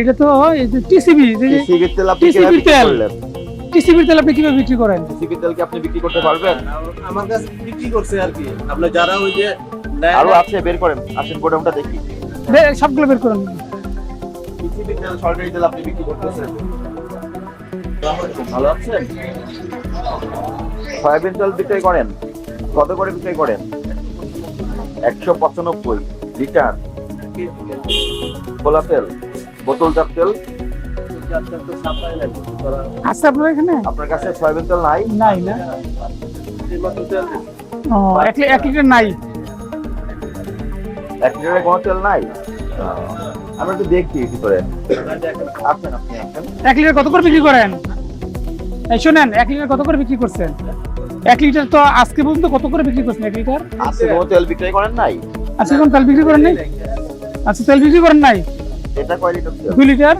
এটা তো এই যে টিসিবি টিসিবির তেল আপনি টিসিবির কিভাবে বিক্রি তেল। করলেন? টিসিবির তেল আপনি কিভাবে বিক্রি করেন? টিসিবির তেল কি আপনি বিক্রি করতে পারবেন? আমার কাছে বিক্রি করছে আর কি, আপনার যারা ওই যে আরো আছে, বের করেন, আসেন গোডাউনটা দেখি। সবগুলো বের করেন। টিসিবির তেল, সরকারি তেল আপনি বিক্রি করতেছেন, ভালো আছেন? সয়াবিন তেল বিক্রয় করেন, কত করে বিক্রয় করেন? 195 লিটার। খোলা তেল, বোতলজাত তেল আছে আপনার এখানে? আপনার কাছে সয়াবিন তেল নাই? নাই না। ও, 1 লিটার নাই। 1 লিটারের কোনো তেল নাই? আমরা একটু দেখি ভিতরে। আসেন, আপনি আসেন। 1 লিটার কত করে বিক্রি করেন? এই শোনেন, 1 লিটার কত করে বিক্রি করছেন? 1 লিটার তো আজকে পর্যন্ত কত করে বিক্রি করছেন 1 লিটার? আজকে কোনো তেল বিক্রয় করেন নাই? আজকে কোন তেল বিক্রি করেন নাই? আচ্ছা, তেল বিক্রি করেন নাই? এটা কয় লিটার তেল? 2 লিটার।